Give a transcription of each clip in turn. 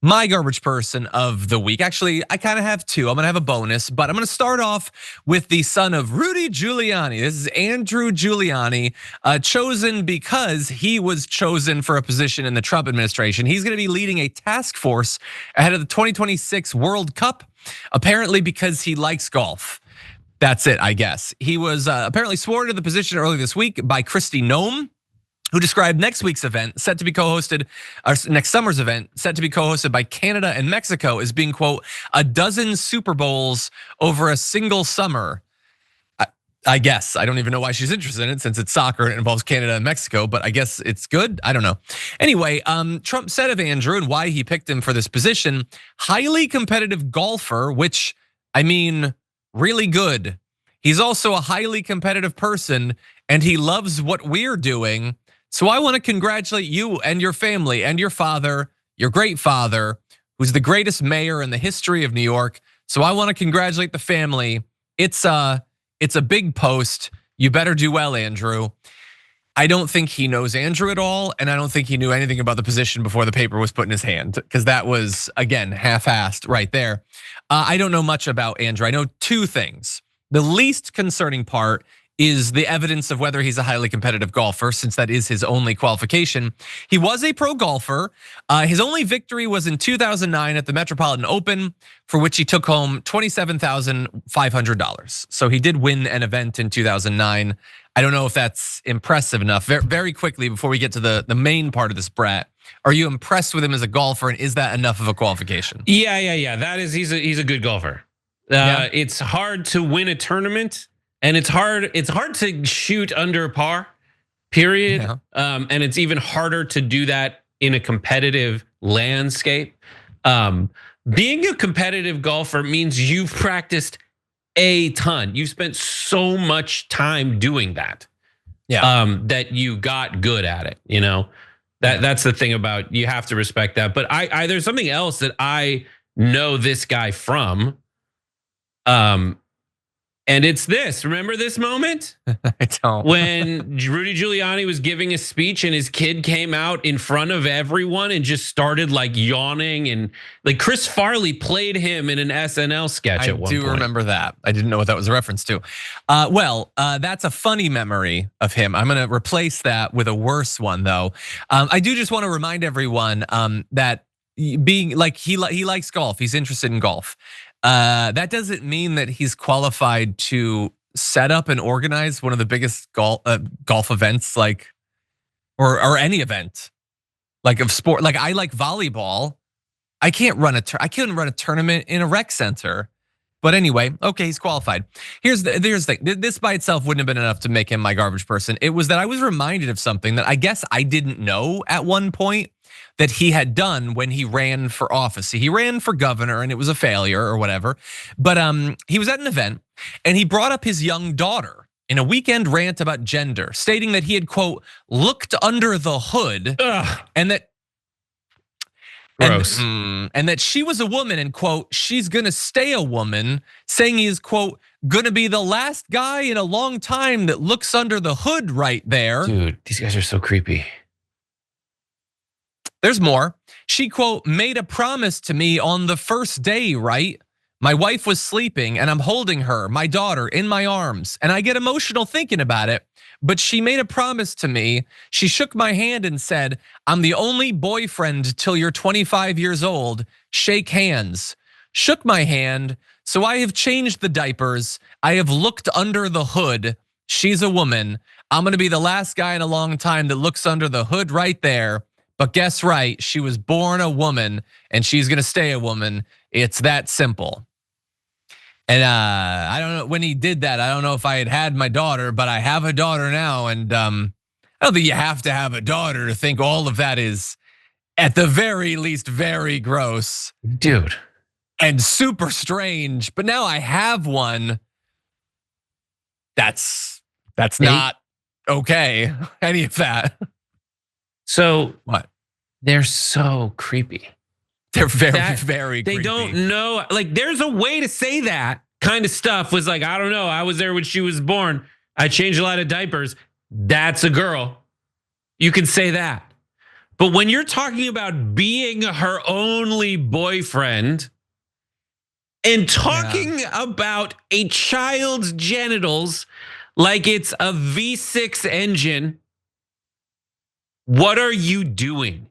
My garbage person of the week. Actually, I kind of have two. I'm gonna have a bonus, but I'm gonna start off with the son of Rudy Giuliani. This is Andrew Giuliani, chosen because he was chosen for a position in the Trump administration. He's gonna be leading a task force ahead of the 2026 World Cup, apparently because he likes golf. That's it, I guess. He was apparently sworn to the position earlier this week by Kristi Noem, who described next week's event set to be co-hosted, or next summer's event set to be co-hosted by Canada and Mexico as being, quote, a dozen Super Bowls over a single summer. I guess, I don't even know why she's interested in it since it's soccer and it involves Canada and Mexico, but I guess it's good, I don't know. Anyway, Trump said of Andrew and why he picked him for this position, highly competitive golfer, which, I mean, really good. He's also a highly competitive person and he loves what we're doing. So I want to congratulate you and your family and your father, your great father, who's the greatest mayor in the history of New York. So I want to congratulate the family. It's a big post. You better do well, Andrew. I don't think he knows Andrew at all, and I don't think he knew anything about the position before the paper was put in his hand, because that was, again, half-assed right there. I don't know much about Andrew. I know two things. The least concerning part is the evidence of whether he's a highly competitive golfer, since that is his only qualification. He was a pro golfer. His only victory was in 2009 at the Metropolitan Open, for which he took home $27,500. So he did win an event in 2009. I don't know if that's impressive enough. Very quickly, before we get to the main part of this, Brett, are you impressed with him as a golfer, and is that enough of a qualification? Yeah. That is, he's a good golfer. It's hard to win a tournament. And it's hard to shoot under par, period. Yeah. And it's even harder to do that in a competitive landscape. Being a competitive golfer means you've practiced a ton. You've spent so much time doing that. Yeah. That you got good at it, you know? That's the thing about, you have to respect that. But I there's something else that I know this guy from. And it's this, remember this moment? I don't. When Rudy Giuliani was giving a speech and his kid came out in front of everyone and just started like yawning, and like Chris Farley played him in an SNL sketch at one point. I do remember that. I didn't know what that was a reference to. That's a funny memory of him. I'm gonna replace that with a worse one though. I do just wanna remind everyone that being like, he likes golf, he's interested in golf. That doesn't mean that he's qualified to set up and organize one of the biggest golf events, like, or any event, like of sport. Like I like volleyball. I couldn't run a tournament in a rec center. But anyway, okay, he's qualified. Here's the thing. This by itself wouldn't have been enough to make him my garbage person. It was that I was reminded of something that I guess I didn't know at one point that he had done when he ran for office. He ran for governor and it was a failure or whatever. But he was at an event and he brought up his young daughter in a weekend rant about gender, stating that he had, quote, looked under the hood and that gross. And that she was a woman and, quote, she's gonna stay a woman, saying he is, quote, gonna be the last guy in a long time that looks under the hood right there. Dude, these guys are so creepy. There's more. She, quote, made a promise to me on the first day, right? My wife was sleeping and I'm holding her, my daughter, in my arms. And I get emotional thinking about it. But she made a promise to me. She shook my hand and said, I'm the only boyfriend till you're 25 years old. Shake hands. Shook my hand. So I have changed the diapers. I have looked under the hood. She's a woman. I'm gonna be the last guy in a long time that looks under the hood right there. But guess right, she was born a woman and she's gonna stay a woman. It's that simple. And I don't know, when he did that, I don't know if I had my daughter, but I have a daughter now. And I don't think you have to have a daughter to think all of that is at the very least very gross. Dude. And super strange, but now I have one. That's not okay, any of that. So what? They're so creepy. They're very creepy. They don't know, like there's a way to say that kind of stuff was like, I don't know, I was there when she was born. I changed a lot of diapers. That's a girl. You can say that. But when you're talking about being her only boyfriend and talking about a child's genitals like it's a V6 engine, what are you doing?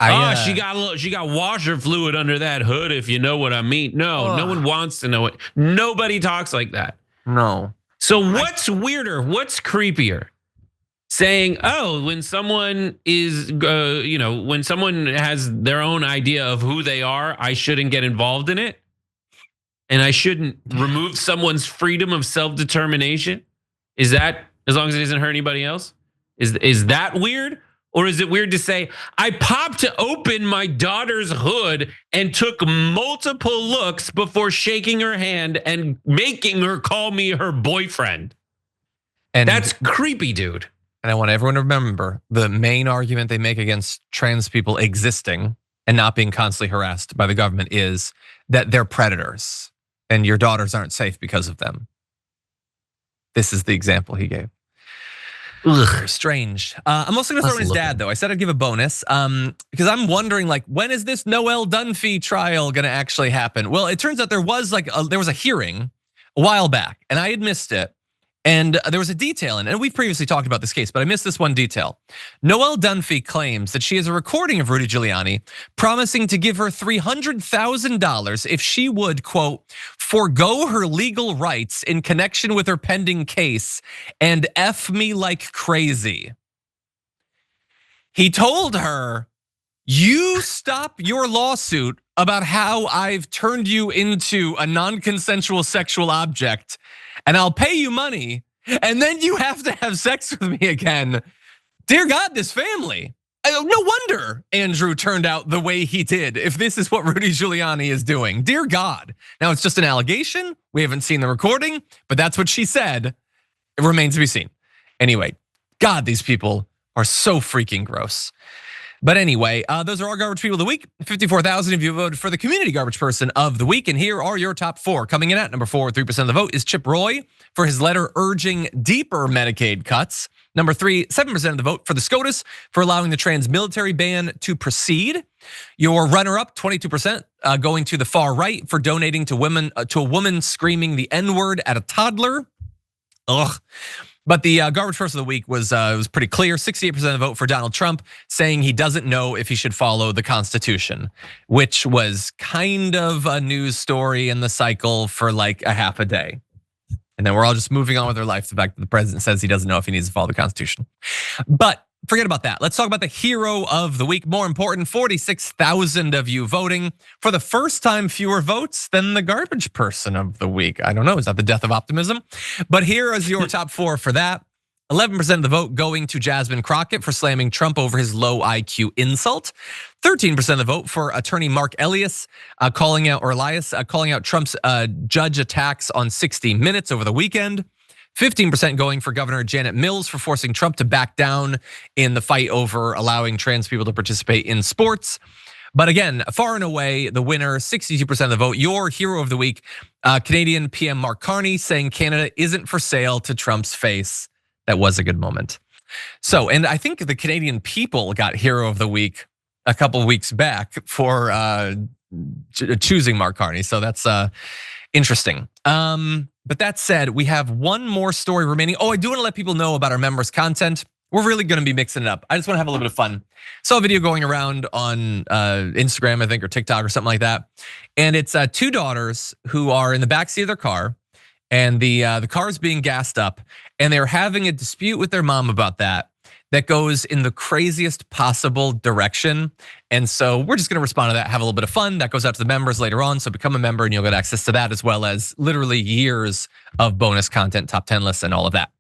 She got washer fluid under that hood, if you know what I mean. No one wants to know it. Nobody talks like that. No. So what's weirder? What's creepier? Saying, when someone is, when someone has their own idea of who they are, I shouldn't get involved in it. And I shouldn't remove someone's freedom of self-determination. Is that, as long as it doesn't hurt anybody else? Is that weird? Or is it weird to say, I popped open my daughter's hood and took multiple looks before shaking her hand and making her call me her boyfriend? And that's creepy, dude. And I want everyone to remember the main argument they make against trans people existing and not being constantly harassed by the government is that they're predators and your daughters aren't safe because of them. This is the example he gave. Ugh, strange. I'm also gonna throw in his dad though. I said I'd give a bonus because I'm wondering like, when is this Noelle Dunphy trial gonna actually happen? Well, it turns out there was a hearing a while back and I had missed it. And there was a detail in it, and we've previously talked about this case, but I missed this one detail. Noelle Dunphy claims that she has a recording of Rudy Giuliani promising to give her $300,000 if she would, quote, forego her legal rights in connection with her pending case and F me like crazy. He told her, you stop your lawsuit about how I've turned you into a non-consensual sexual object and I'll pay you money, and then you have to have sex with me again. Dear God, this family. No wonder Andrew turned out the way he did, if this is what Rudy Giuliani is doing. Dear God. Now it's just an allegation. We haven't seen the recording, but that's what she said. It remains to be seen. Anyway, God, these people are so freaking gross. But anyway, those are our garbage people of the week. 54,000 of you voted for the community garbage person of the week. And here are your top 4. Coming in at number 4, 3% of the vote is Chip Roy for his letter urging deeper Medicaid cuts. Number 3, 7% of the vote for the SCOTUS for allowing the trans military ban to proceed. Your runner-up, 22%, going to the far right for donating to a woman screaming the N-word at a toddler. Ugh. But the garbage person of the week was pretty clear. 68% of the vote for Donald Trump, saying he doesn't know if he should follow the Constitution, which was kind of a news story in the cycle for like a half a day. And then we're all just moving on with our life. The fact that the president says he doesn't know if he needs to follow the Constitution. But forget about that. Let's talk about the hero of the week. More important, 46,000 of you voting for the first time, fewer votes than the garbage person of the week. I don't know, is that the death of optimism? But here is your top 4 for that. 11% of the vote going to Jasmine Crockett for slamming Trump over his low IQ insult. 13% of the vote for attorney Mark Elias calling out Trump's judge attacks on 60 Minutes over the weekend. 15% going for Governor Janet Mills for forcing Trump to back down in the fight over allowing trans people to participate in sports. But again, far and away, the winner, 62% of the vote, your hero of the week, Canadian PM Mark Carney saying Canada isn't for sale to Trump's face. That was a good moment. So, and I think the Canadian people got hero of the week a couple of weeks back for choosing Mark Carney. So that's interesting. But that said, we have one more story remaining. Oh, I do want to let people know about our members' content. We're really going to be mixing it up. I just want to have a little bit of fun. Saw a video going around on Instagram, I think, or TikTok or something like that. And it's 2 daughters who are in the backseat of their car, and the car is being gassed up, and they're having a dispute with their mom about that goes in the craziest possible direction. And so we're just gonna respond to that, have a little bit of fun. That goes out to the members later on. So become a member and you'll get access to that, as well as literally years of bonus content, top 10 lists, and all of that.